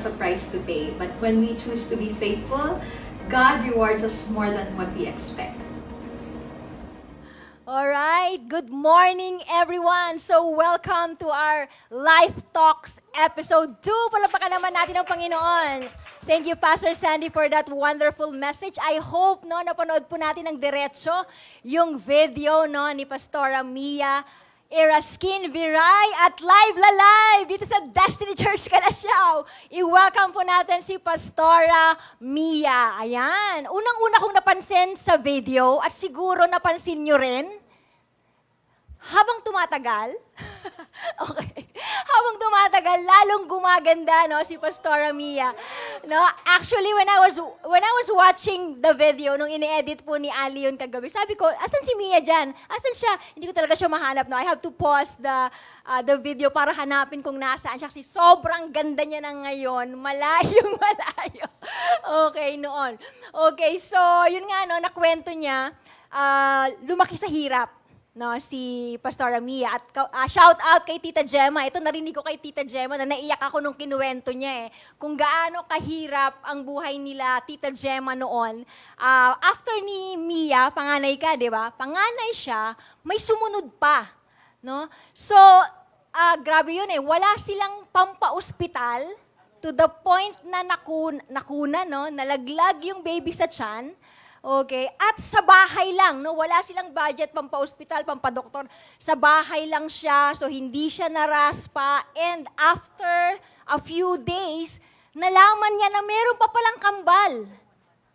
a price to pay. But when we choose to be faithful, God rewards us more than what we expect. Alright, good morning everyone! So welcome to our Life Talks Episode 2. Palapakan naman natin ang Panginoon. Thank you, Pastor Sandy, for that wonderful message. I hope napanood po natin ng diretso yung video ni Pastora Mia Eraskin Viray at live dito sa Destiny Church Calasiao. I-welcome po natin si Pastora Mia. Ayan. Unang-una kong napansin sa video at siguro napansin nyo rin, habang tumatagal, habang tumatagal, lalong gumaganda si Pastora Mia. Actually, when I was watching the video, nung ini-edit po ni Ali yun kagabi, sabi ko, asan si Mia dyan? Asan siya? Hindi ko talaga siya mahanap. I have to pause the video para hanapin kung nasaan siya. Kasi sobrang ganda niya na ngayon. Malayong malayo. Okay, noon. Okay, so yun nga, nakwento niya, lumaki sa hirap. Si Pastora Mia. At shout out kay Tita Gemma. Ito narinig ko kay Tita Gemma na naiyak ako nung kinuwento niya kung gaano kahirap ang buhay nila Tita Gemma noon. After ni Mia, panganay ka, di ba? Panganay siya, may sumunod pa. So, grabe yun Wala silang pampa-ospital to the point na nakuna, nalaglag yung baby sa tiyan. Okay, at sa bahay lang, wala silang budget pampa-ospital, pampa-doktor. Sa bahay lang siya, so hindi siya naraspa. And after a few days, nalaman niya na meron pa palang kambal.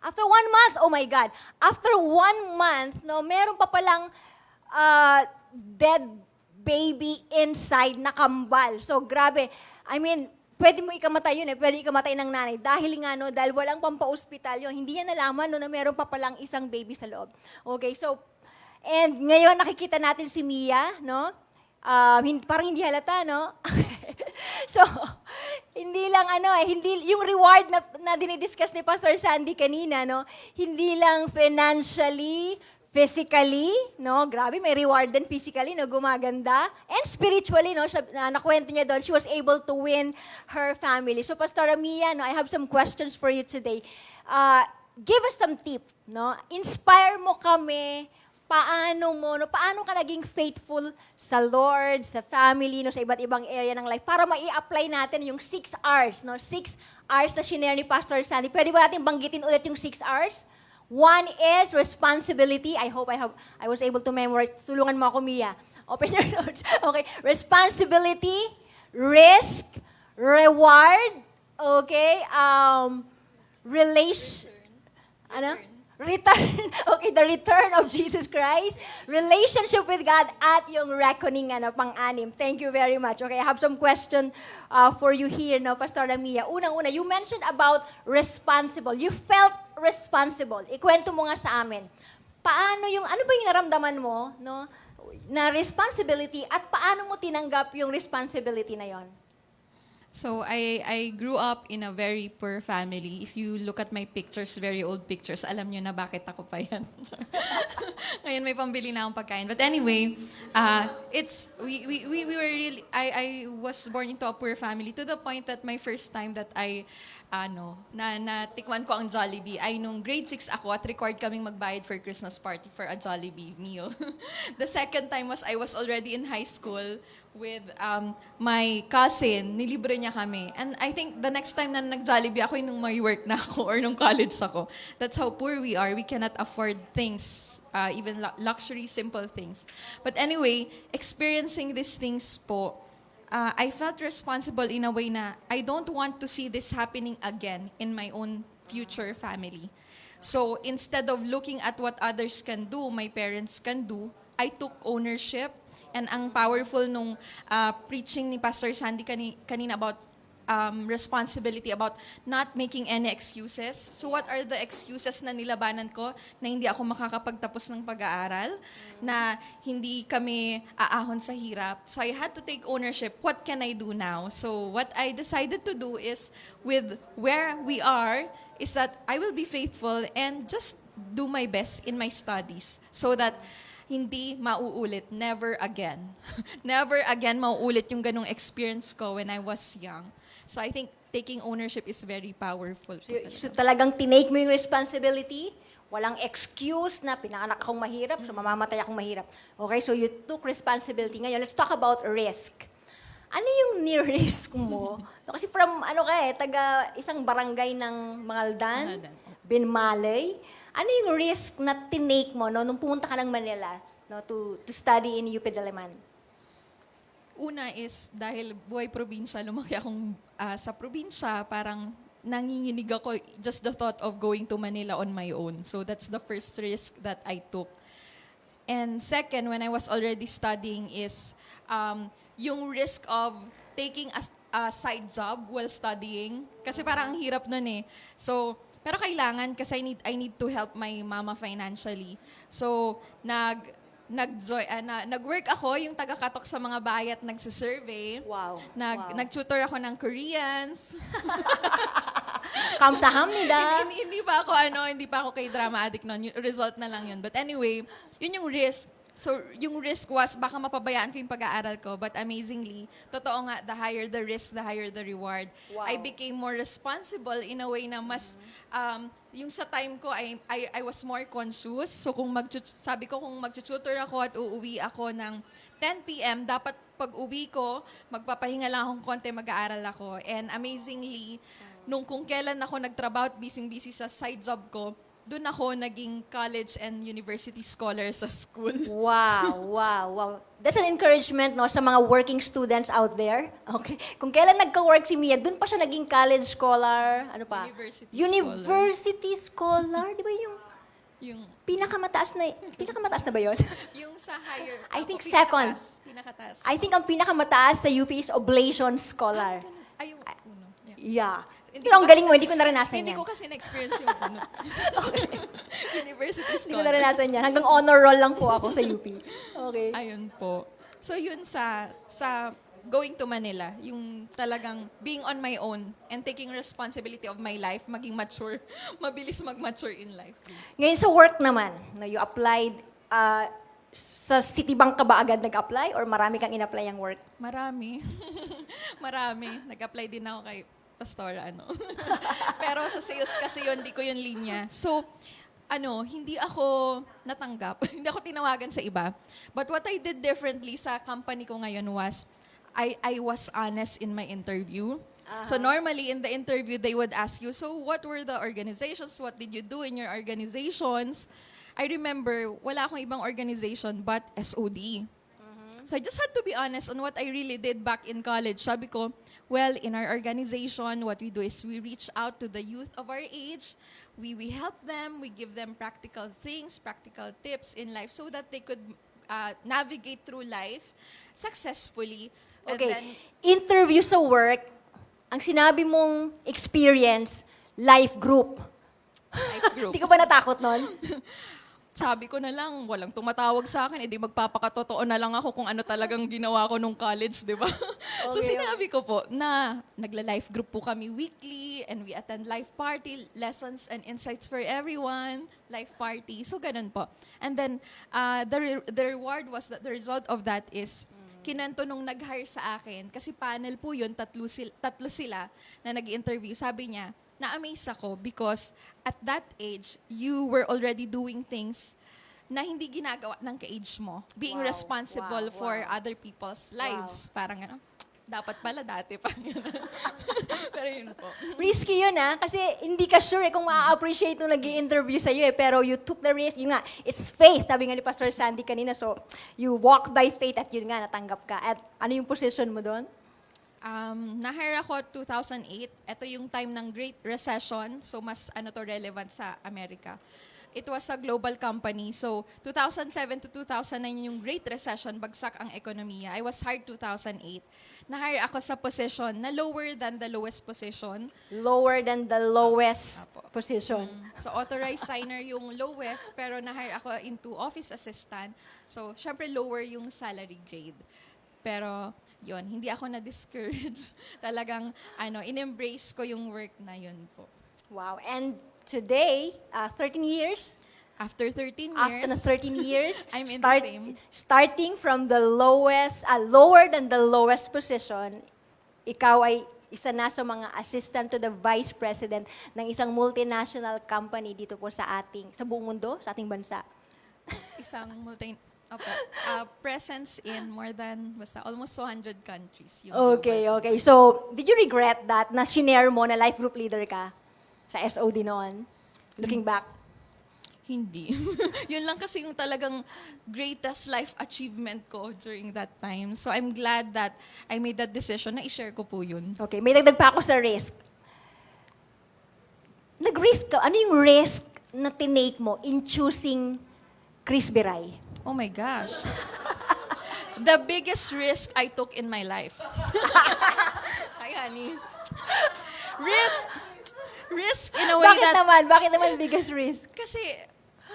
After 1 month, oh my God. After 1 month, meron pa palang dead baby inside na kambal. So grabe. I mean, pwede mo ikamatay yun pwede ikamatay ng nanay. Dahil dahil walang pampa-ospital yun, hindi niya nalaman na meron pa palang isang baby sa loob. Okay, so, and ngayon nakikita natin si Mia, parang hindi halata, So, hindi lang hindi, yung reward na dinidiscuss ni Pastor Sandy kanina, hindi lang financially, physically, grabe, may reward din physically, gumaganda. And spiritually, nakwento niya doon, she was able to win her family. So, Pastora Mia, I have some questions for you today. Give us some tip, Inspire mo kami, paano ka naging faithful sa Lord, sa family, sa iba't ibang area ng life, para mai-apply natin yung 6 R's, 6 R's na shinare ni Pastor Sandy. Pwede ba natin banggitin ulit yung 6 R's? 1 is responsibility. I hope I was able to memorize. Tulungan mo ako, Mia. Open your notes. Okay. Responsibility, risk, reward, okay, return. Okay, the return of Jesus Christ, relationship with God, at yung reckoning, pang-anim. Thank you very much. Okay, I have some question for you here, Pastora Mia. Unang-una, you mentioned about responsible. You felt responsible. Ikwento mo nga sa amin. Ano ba yung naramdaman mo, na responsibility, at paano mo tinanggap yung responsibility na yon? So I grew up in a very poor family. If you look at my pictures, very old pictures, alam nyo na bakit ako pa yan. Ngayon may pambili na akong pagkain. But anyway, we were really, I was born into a poor family to the point that my first time that natikman ko ang Jollibee ay nung grade 6 ako at required kaming magbayad for Christmas party for a Jollibee meal. The second time was I was already in high school with my cousin, nilibre niya kami. And I think the next time na nag-Jollibee ako, nung may work na ako or nung college ako. That's how poor we are. We cannot afford things, even luxury, simple things. But anyway, experiencing these things po, I felt responsible in a way na I don't want to see this happening again in my own future family. So instead of looking at what others can do, my parents can do, I took ownership. And ang powerful nung preaching ni Pastor Sandy kanina about responsibility, about not making any excuses. So what are the excuses na nilabanan ko na hindi ako makakapagtapos ng pag-aaral, na hindi kami aahon sa hirap? So I had to take ownership. What can I do now? So what I decided to do is, with where we are, is that I will be faithful and just do my best in my studies so that hindi mauulit. Never again. Never again mauulit yung ganong experience ko when I was young. So I think taking ownership is very powerful. po So talaga. talagang tinake mo yung responsibility, walang excuse na pinanganak akong mahirap, so mamamatay akong mahirap. Okay, so you took responsibility. Ngayon, let's talk about risk. Ano yung ni-risk mo? No, kasi from, taga isang barangay ng Mangaldan, Mangaldan. Binmalay. Ano yung risk na tinake mo no, nung pumunta ka ng Manila no, to study in UP Diliman? Una is dahil buhay probinsya, lumaki akong sa probinsya, parang nanginginig ako just the thought of going to Manila on my own. So that's the first risk that I took. And second, when I was already studying is yung risk of taking a side job while studying. Kasi parang ang hirap nun eh. So, pero kailangan kasi I need to help my mama financially. So, nag-work ako, yung taga-katok sa mga bahay at nagsisurvey. Wow. Nag-tutor ako ng Koreans. Kamsahamnida. Hindi pa ako kay drama addict noon. Yung result na lang yun. But anyway, yun yung risk. So, yung risk was, baka mapabayaan ko yung pag-aaral ko. But amazingly, totoo nga, the higher the risk, the higher the reward. Wow. I became more responsible in a way na mas, yung sa time ko, I was more conscious. So, sabi ko, kung mag-tutor ako at uuwi ako ng 10 p.m., dapat pag uwi ko, magpapahinga lang akong konti, mag-aaral ako. And amazingly, kung kailan ako nagtrabaho at busy-busy sa side job ko, doon ako naging college and university scholar sa school. Wow. That's an encouragement no sa mga working students out there. Okay. Kung kailan nagka-work si Mia, doon pa siya naging college scholar, ano pa? University scholar. Di ba Yung pinakamataas na ba 'yon? yung sa higher. I think Pinakataas. I think ang pinakamataas sa UP is oblation scholar. Ay, yung uno. Yeah. Yeah. Pero ang galing mo, hindi ko naranasan Hindi yan. ko kasi na-experience yung uno. University Hindi ko scholar. naranasan yan. Hanggang honor roll lang po ako sa UP. Okay. Ayun po. So yun sa going to Manila, yung talagang being on my own and taking responsibility of my life, maging mature, mabilis mag-mature in life. Ngayon sa work naman, no, you applied, sa Citibank ka ba agad nag-apply or marami kang in-apply ang work? Marami. Marami. Nag-apply din ako kay Pastora, Pero sa sales kasi yun, di ko yun linya. So, hindi ako natanggap. Hindi ako tinawagan sa iba. But what I did differently sa company ko ngayon was, I was honest in my interview. So normally in the interview, they would ask you, so what were the organizations? What did you do in your organizations? I remember, wala akong ibang organization but SOD. So I just had to be honest on what I really did back in college. Sabi ko, well, in our organization, what we do is we reach out to the youth of our age. We help them. We give them practical things, practical tips in life so that they could navigate through life successfully. And Okay. then, Interview sa work, ang sinabi mong experience, life group. life group. Hindi ka ba natakot nun? Sabi ko na lang, walang tumatawag sa akin, edi magpapakatotoo na lang ako kung ano talagang ginawa ko nung college, di ba? So Okay. sinabi ko po na nagla-life group po kami weekly and we attend life party, lessons and insights for everyone, life party. So ganun po. And then the reward was that the result of that is kinento nung nag-hire sa akin, kasi panel po yun, tatlo sila na nag-interview. Sabi niya, na-amaze ako because at that age, you were already doing things na hindi ginagawa ng ka-age mo. Being Wow, responsible wow, for wow. other people's lives. Parang ano, dapat pala dati pa. Pero yun po. Risky yun kasi hindi ka sure kung ma-appreciate nung nag-i-interview sa'yo pero you took the risk. Yun nga, it's faith, sabi nga ni Pastor Sandy kanina. So, you walk by faith at yun nga, natanggap ka. At ano yung position mo doon? Na-hire ako 2008. Ito yung time ng Great Recession. So, mas relevant sa Amerika. It was a global company. So, 2007 to 2009 yung Great Recession, bagsak ang ekonomiya. I was hired 2008. Na-hire ako sa position na lower than the lowest position. Lower than the lowest Apo. position. So, authorized signer yung lowest, pero na-hire ako into office assistant. So, syempre lower yung salary grade. Pero, yun, hindi ako na-discourage. Talagang, in-embrace ko yung work na yun po. Wow. And today, 13 years? After 13 years, After na 13 years, I'm in the same. Starting from the lowest, lower than the lowest position, ikaw ay isa na sa mga assistant to the vice president ng isang multinational company dito po sa buong mundo, sa ating bansa. Isang presence in more than, almost 200 countries. Yung Okay, global. okay. So, did you regret that na shinare mo na life group leader ka sa SOD noon? Looking back? Hindi. Yun lang kasi yung talagang greatest life achievement ko during that time. So I'm glad that I made that decision na i-share ko po yun. Okay, may dagdag pa ako sa risk. Nag-risk ka. Ano yung risk na tinake mo in choosing Chris Biray? Oh my gosh. The biggest risk I took in my life. Hi, honey. Risk in a way Bakit that... naman? Bakit naman biggest risk? Kasi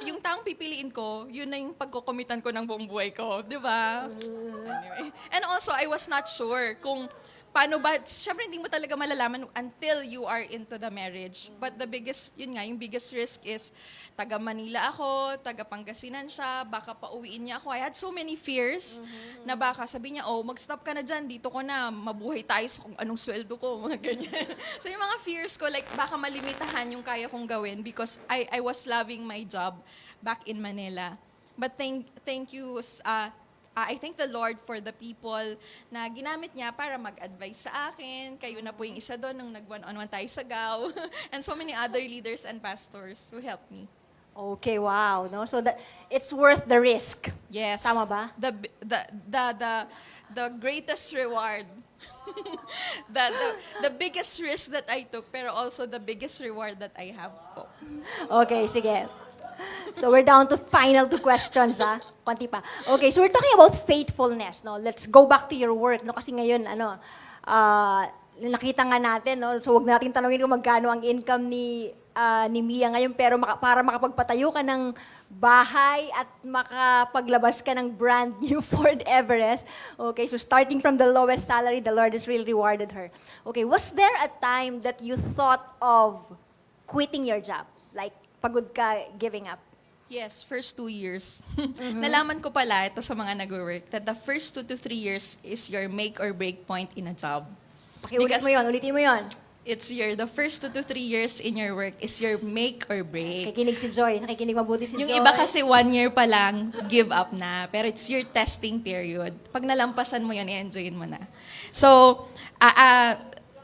yung taong pipiliin ko, yun na yung pagkukomitan ko ng buong buhay ko. Di ba? Anyway. And also, I was not sure kung paano ba, syempre hindi mo talaga malalaman until you are into the marriage. But the biggest, yun nga, yung biggest risk is, taga Manila ako, taga Pangasinan siya, baka pauwiin niya ako. I had so many fears na baka sabi niya, oh, mag-stop ka na dyan, dito ko na, mabuhay tayo sa kung anong sweldo ko, mga ganyan. So yung mga fears ko, like baka malimitahan yung kaya kong gawin because I was loving my job back in Manila. But thank you, I thank the Lord for the people na ginamit niya para mag-advise sa akin. Kayo na po yung isa doon nung nag-one-on-one tayo sa GAW. And so many other leaders and pastors who helped me. Okay, wow. No? So that it's worth the risk. Yes. Tama ba? The greatest reward. the biggest risk that I took, pero also the biggest reward that I have po. Okay, sige. So we're down to final 2 questions, ha? Konti pa. Okay, so we're talking about faithfulness, no? Let's go back to your work, no? Kasi ngayon, nakita nga natin, no? So wag natin tanungin kung magkano ang income ni Mia ngayon, pero para makapagpatayo ka ng bahay at makapaglabas ka ng brand new Ford Everest. Okay, so starting from the lowest salary, the Lord has really rewarded her. Okay, was there a time that you thought of quitting your job? Like, pagod ka, giving up? Yes, first 2 years. Nalaman ko pala, ito sa mga nag-work, that the first 2 to 3 years is your make or break point in a job. Okay, ulitin mo yun. The first 2 to 3 years in your work is your make or break. Nakikinig si Joy. Nakikinig mabuti si Joy. Yung iba kasi 1 year pa lang, give up na. Pero it's your testing period. Pag nalampasan mo yun, i-enjoyin mo na. So,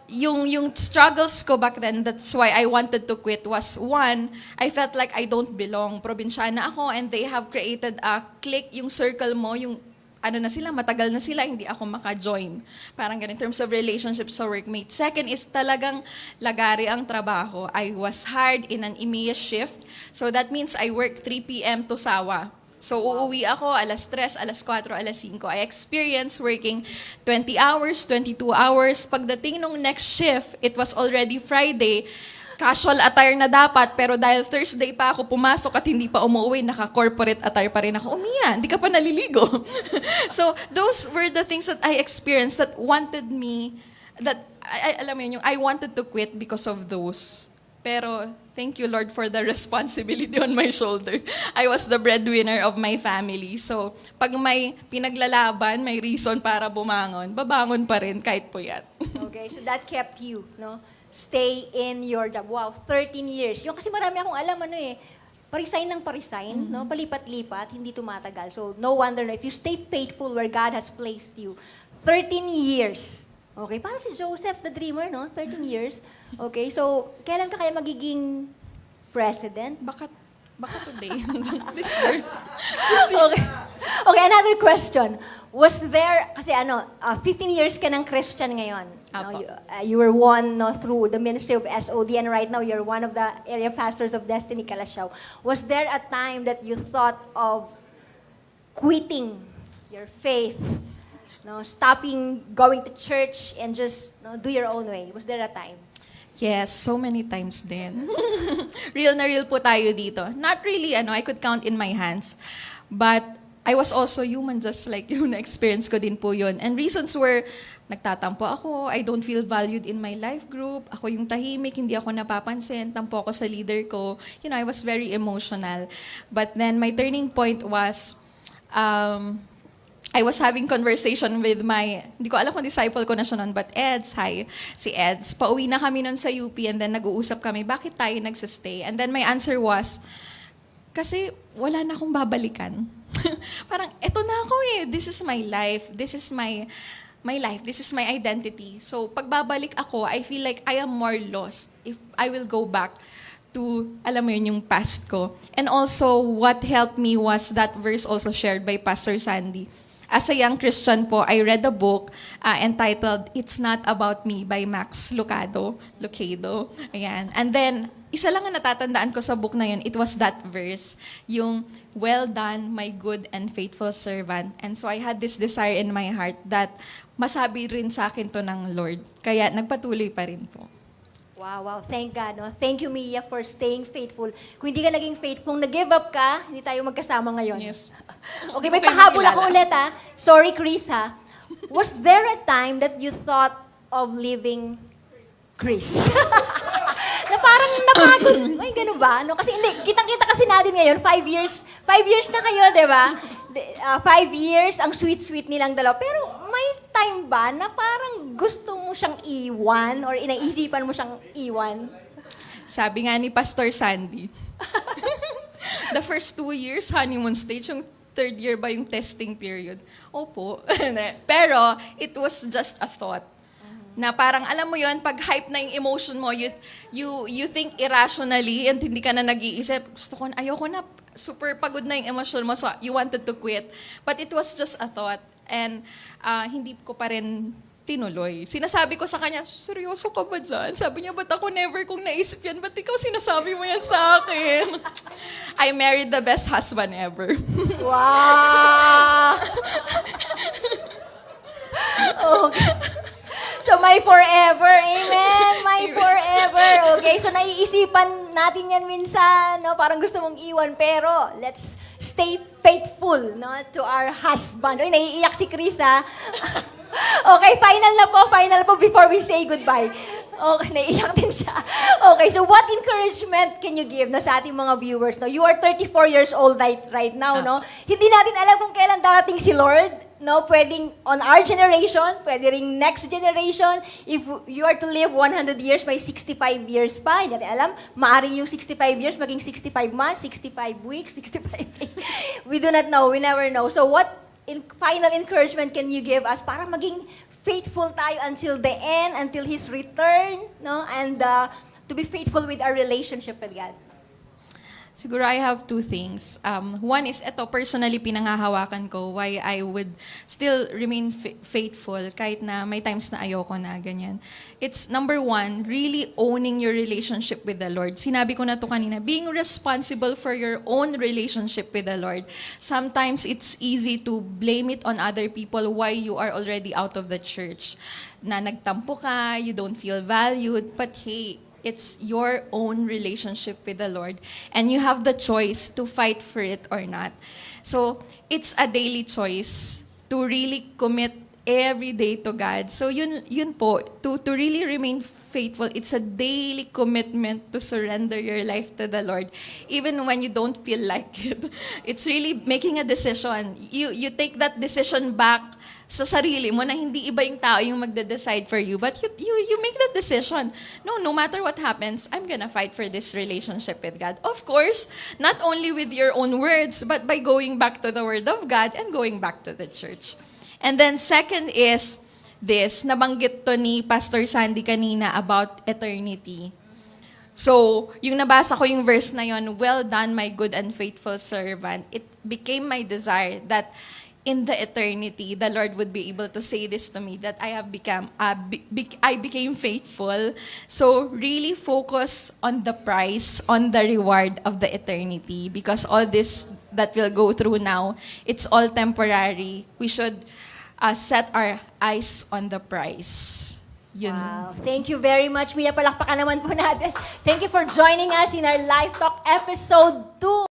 yung struggles ko back then, that's why I wanted to quit, was one, I felt like I don't belong. Probinsyana ako and they have created a clique, yung circle mo, yung matagal na sila, hindi ako maka-join. Parang ganun, in terms of relationships sa workmate. Second is talagang lagari ang trabaho. I was hired in an EMEA shift. So that means I work 3 p.m. to sawa. So uuwi ako, 3:00, 4:00, 5:00. I experienced working 20 hours, 22 hours. Pagdating nung next shift, it was already Friday. Casual attire na dapat, pero dahil Thursday pa ako pumasok at hindi pa umuwi, naka-corporate attire pa rin ako. Umiya, hindi ka pa naliligo. So, those were the things that I experienced that wanted me, alam mo yun, yung I wanted to quit because of those. Pero, thank you, Lord, for the responsibility on my shoulder. I was the breadwinner of my family. So, pag may pinaglalaban, may reason para bumangon, babangon pa rin kahit puyat. Okay, so that kept you, no? Stay in your job. Wow, 13 years. Yung kasi marami akong alam, parisign ng parisign, no? Palipat-lipat, hindi tumatagal. So, no wonder na if you stay faithful where God has placed you. 13 years. Okay, parang si Joseph the Dreamer, no? 13 years. Okay, so, kailan ka kaya magiging president? Baka today. This year. Okay. Okay, another question. Was there, kasi 15 years ka ng Christian ngayon. No? Apo. You were won through the ministry of SOD and right now you're one of the area pastors of Destiny Calasiao. Was there a time that you thought of quitting your faith, stopping going to church and just do your own way? Was there a time? Yes, so many times din. Real na real po tayo dito. Not really, I could count in my hands. But I was also human just like you. Na-experience ko din po yun. And reasons were, nagtatampo ako, I don't feel valued in my life group, ako yung tahimik, hindi ako napapansin, tampo ako sa leader ko. I was very emotional. But then my turning point was, I was having conversation with hindi ko alam kung disciple ko na siya nun, but Eds, hi, si Eds. Pauwi na kami nun sa UP and then nag-uusap kami, bakit tayo nagsistay? And then my answer was, kasi wala na akong babalikan. Parang, eto na ako eh. This is my life. This is my life. This is my identity. So, pagbabalik ako, I feel like I am more lost if I will go back to, alam mo yun, yung past ko. And also, what helped me was that verse also shared by Pastor Sandy. As a young Christian po, I read a book entitled It's Not About Me by Max Lucado. Ayan. And then, isa lang ang natatandaan ko sa book na yun, it was that verse, yung, well done, my good and faithful servant. And so I had this desire in my heart that masabi rin sa akin to ng Lord. Kaya nagpatuloy pa rin po. Wow. Thank God. No? Thank you, Mia, for staying faithful. Kung hindi ka naging faithful, nag-give up ka, hindi tayo magkasama ngayon. Yes. Okay, may Hindi ko kayo pahabol ako makilala. ulit, ha? Sorry, Chris, ha? Was there a time that you thought of leaving Chris? Na parang napagod. Ay, ganun ba? No? Kasi hindi, kitang-kita kasi natin ngayon, 5 years na kayo, di ba? 5 years, ang sweet-sweet nilang dalawa. Pero may time ba na parang gusto mo siyang iwan or inaisipan mo siyang iwan? Sabi nga ni Pastor Sandy, the first 2 years, honeymoon stage, yung 3rd year ba yung testing period? Opo. Pero, it was just a thought. Na parang, alam mo yon pag hype na yung emotion mo, you think irrationally and hindi ka na nag-iisip, gusto ko, ayoko na, super pagod na yung emotion mo, so you wanted to quit. But it was just a thought. And hindi ko pa rin tinuloy. Sinasabi ko sa kanya, seryoso ka ba dyan? Sabi niya, ba't ako never kong naisip yan? Ba't ikaw sinasabi mo yan sa akin? I married the best husband ever. Wow! Okay. So, may forever. Amen. May forever. Okay, so naiisipan natin yan minsan, no? Parang gusto mong iwan, pero let's stay faithful, no, to our husband. Uy, naiiyak si Chris, ha? Okay, final po before we say goodbye. Okay, naiiyak din siya. Okay, so what encouragement can you give na sa ating mga viewers? No? You are 34 years old right now, no? Hindi natin alam kung kailan darating si Lord. No, pwedeng on our generation, pwede ring next generation. If you are to live 100 years, may 65 years pa. Hindi natin alam. Maaaring yung 65 years maging 65 months, 65 weeks, 65 days. We do not know. We never know. So what final encouragement can you give us para maging faithful tayo until the end, until His return, no? And to be faithful with our relationship with God. Siguro I have 2 things. One is, ito personally pinangahawakan ko why I would still remain faithful kahit na may times na ayoko na, ganyan. It's number 1, really owning your relationship with the Lord. Sinabi ko na to kanina, being responsible for your own relationship with the Lord. Sometimes it's easy to blame it on other people why you are already out of the church. Na nagtampo ka, you don't feel valued, but hey, it's your own relationship with the Lord. And you have the choice to fight for it or not. So, it's a daily choice to really commit every day to God. So, yun po, to really remain faithful, it's a daily commitment to surrender your life to the Lord. Even when you don't feel like it. It's really making a decision. You take that decision back sa sarili mo na hindi iba yung tao yung magde-decide for you, but you make that decision. No matter what happens, I'm gonna fight for this relationship with God. Of course, not only with your own words, but by going back to the Word of God and going back to the church. And then second is this, nabanggit to ni Pastor Sandy kanina about eternity. So, yung nabasa ko yung verse na yon, well done, my good and faithful servant. It became my desire that in the eternity, the Lord would be able to say this to me, that I have I became faithful. So really focus on the prize, on the reward of the eternity, because all this that we'll go through now, it's all temporary. We should set our eyes on the prize. Yun. Wow. Thank you very much, Mia. Palakpakan naman po natin. Thank you for joining us in our Life Talk episode 2.